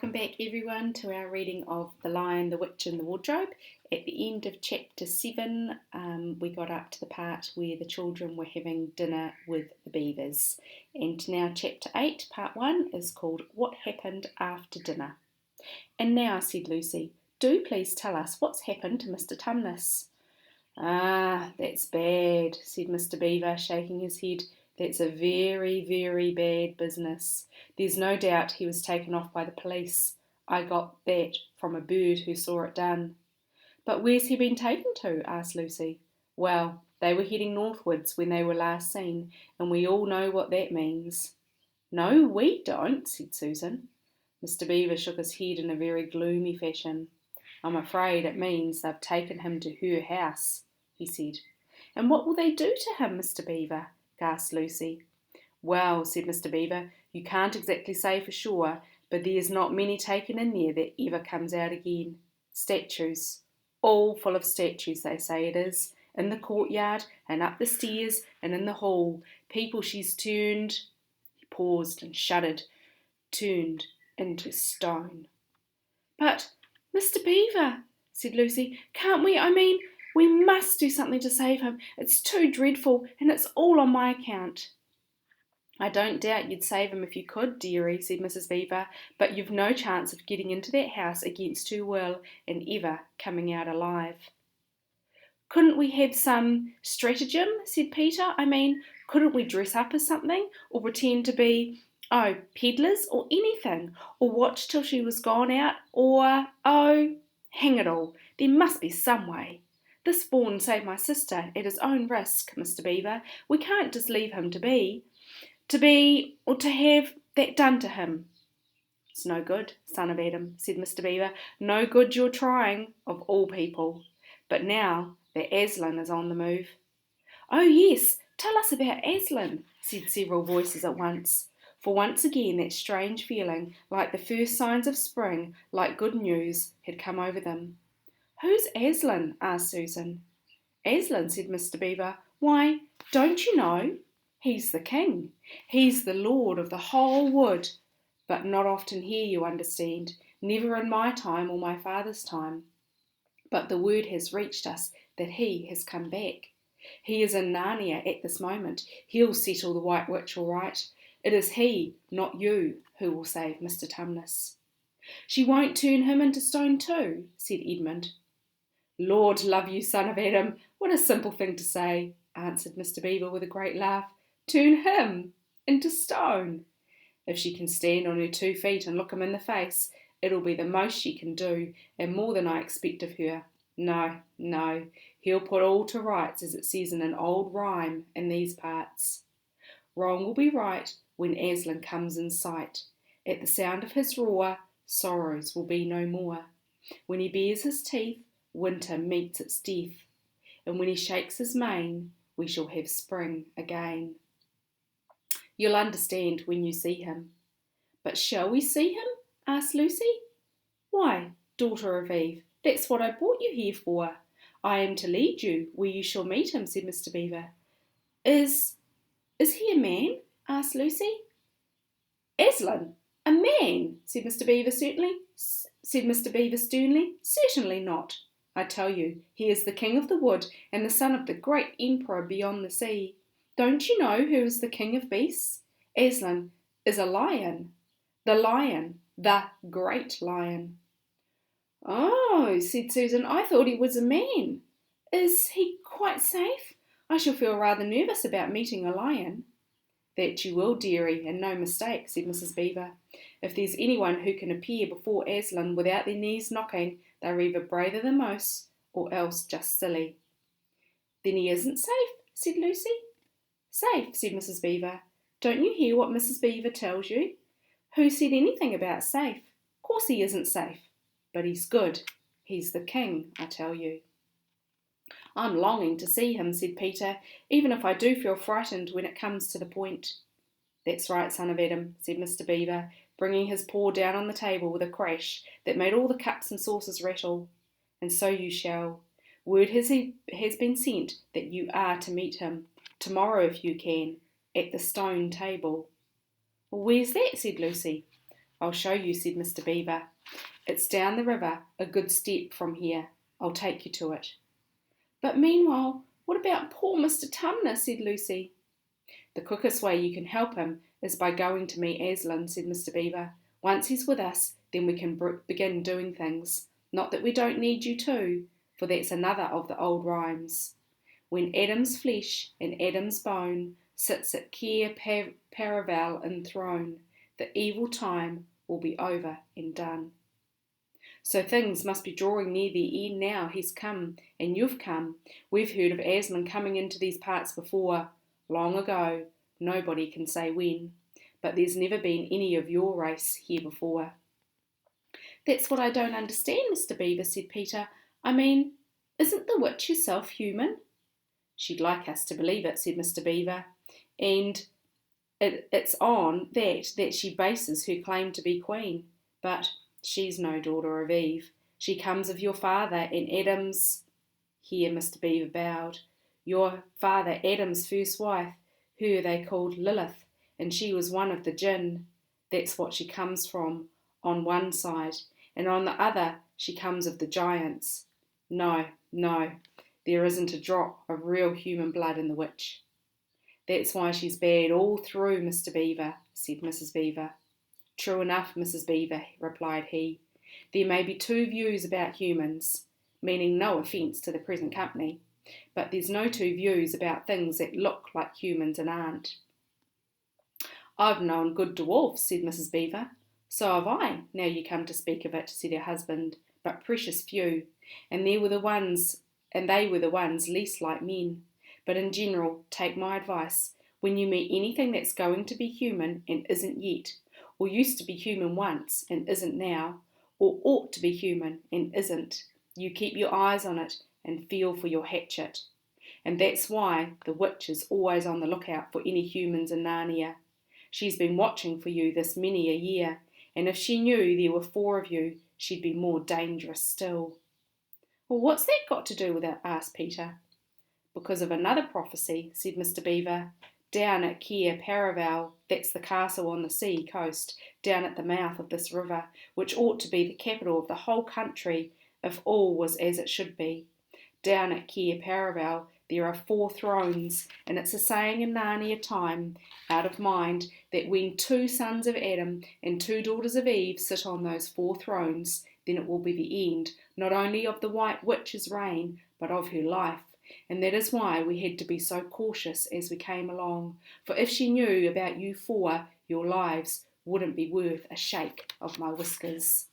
Welcome back everyone to our reading of The Lion, the Witch and the Wardrobe. At the end of chapter 7 we got up to the part where the children were having dinner with the beavers. And now chapter 8, part 1 is called What Happened After Dinner. And now, said Lucy, do please tell us what's happened to Mr. Tumnus. Ah, that's bad, said Mr. Beaver, shaking his head. That's a very, very bad business. There's no doubt he was taken off by the police. I got that from a bird who saw it done. But where's he been taken to? Asked Lucy. Well, they were heading northwards when they were last seen, and we all know what that means. No, we don't, said Susan. Mr. Beaver shook his head in a very gloomy fashion. I'm afraid it means they've taken him to her house, he said. And what will they do to him, Mr. Beaver? Gasped Lucy. Well, said Mr. Beaver, you can't exactly say for sure, but there's not many taken in there that ever comes out again. Statues. All full of statues, they say it is. In the courtyard, and up the stairs, and in the hall. People she's turned, he paused and shuddered, turned into stone. But, Mr. Beaver, said Lucy, can't we, we must do something to save him. It's too dreadful, and it's all on my account. I don't doubt you'd save him if you could, dearie, said Mrs. Beaver, but you've no chance of getting into that house against your will and ever coming out alive. Couldn't we have some stratagem, said Peter. Couldn't we dress up as something, or pretend to be, peddlers, or anything, or watch till she was gone out, or, hang it all, there must be some way. This fawn saved my sister at his own risk, Mr. Beaver. We can't just leave him to have that done to him. It's no good, son of Adam, said Mr. Beaver. No good your trying, of all people. But now that Aslan is on the move. Oh yes, tell us about Aslan, said several voices at once. For once again that strange feeling, like the first signs of spring, like good news, had come over them. Who's Aslan? Asked Susan. Aslan, said Mr. Beaver. Why, don't you know? He's the king. He's the lord of the whole wood. But not often here, you understand. Never in my time or my father's time. But the word has reached us that he has come back. He is in Narnia at this moment. He'll settle the White Witch all right. It is he, not you, who will save Mr. Tumnus. She won't turn him into stone too, said Edmund. Lord love you, son of Adam, what a simple thing to say, answered Mr. Beaver with a great laugh. Turn him into stone. If she can stand on her 2 feet and look him in the face, it'll be the most she can do, and more than I expect of her. No, he'll put all to rights, as it says in an old rhyme in these parts. Wrong will be right when Aslan comes in sight. At the sound of his roar, sorrows will be no more. When he bares his teeth, winter meets its death, and when he shakes his mane, we shall have spring again. You'll understand when you see him. But shall we see him? Asked Lucy. Why, daughter of Eve, that's what I brought you here for. I am to lead you where you shall meet him, said Mr. Beaver. Is he a man? Asked Lucy. Aslan, a man, said Mr. Beaver sternly. Certainly not. I tell you, he is the king of the wood and the son of the great emperor beyond the sea. Don't you know who is the king of beasts? Aslan is a lion. The great lion. Oh, said Susan, I thought he was a man. Is he quite safe? I shall feel rather nervous about meeting a lion. That you will, dearie, and no mistake, said Mrs. Beaver. If there's anyone who can appear before Aslan without their knees knocking, they're either braver than most, or else just silly. Then he isn't safe, said Lucy. Safe, said Mrs. Beaver. Don't you hear what Mrs. Beaver tells you? Who said anything about safe? Of course he isn't safe. But he's good. He's the king, I tell you. I'm longing to see him, said Peter, even if I do feel frightened when it comes to the point. That's right, son of Adam, said Mr. Beaver, bringing his paw down on the table with a crash that made all the cups and saucers rattle. And so you shall. Word has been sent that you are to meet him, tomorrow if you can, at the stone table. Where's that? Said Lucy. I'll show you, said Mr. Beaver. It's down the river, a good step from here. I'll take you to it. But meanwhile, what about poor Mr. Tumnus, said Lucy. The quickest way you can help him is by going to meet Aslan, said Mr. Beaver. Once he's with us, then we can begin doing things. Not that we don't need you too, for that's another of the old rhymes. When Adam's flesh and Adam's bone sits at Cair Paravel enthroned, the evil time will be over and done. So things must be drawing near the end now. He's come, and you've come. We've heard of Aslan coming into these parts before, long ago. Nobody can say when. But there's never been any of your race here before. That's what I don't understand, Mr. Beaver, said Peter. I mean, isn't the witch herself human? She'd like us to believe it, said Mr. Beaver, and it's on that she bases her claim to be queen. But she's no daughter of Eve. She comes of your father and Adam's... Here Mr. Beaver bowed. Your father Adam's first wife, her they called Lilith, and she was one of the jinn. That's what she comes from, on one side, and on the other she comes of the giants. No, there isn't a drop of real human blood in the witch. That's why she's bad all through, Mr. Beaver, said Mrs. Beaver. True enough, Mrs. Beaver, replied he. There may be two views about humans, meaning no offence to the present company, but there's no two views about things that look like humans and aren't. I've known good dwarfs, said Mrs. Beaver. So have I, now you come to speak of it, said her husband, but precious few, and they were the ones least like men. But in general, take my advice, when you meet anything that's going to be human and isn't yet, or used to be human once and isn't now, or ought to be human and isn't, you keep your eyes on it and feel for your hatchet. And that's why the witch is always on the lookout for any humans in Narnia. She's been watching for you this many a year, and if she knew there were 4 of you, she'd be more dangerous still. Well, what's that got to do with it? Asked Peter. Because of another prophecy, said Mr. Beaver. Down at Cair Paravel, that's the castle on the sea coast, down at the mouth of this river, which ought to be the capital of the whole country if all was as it should be. Down at Cair Paravel there are 4 thrones, and it's a saying in Narnia time, out of mind, that when 2 sons of Adam and 2 daughters of Eve sit on those 4 thrones, then it will be the end, not only of the White Witch's reign, but of her life. And that is why we had to be so cautious as we came along, for if she knew about you 4, your lives wouldn't be worth a shake of my whiskers.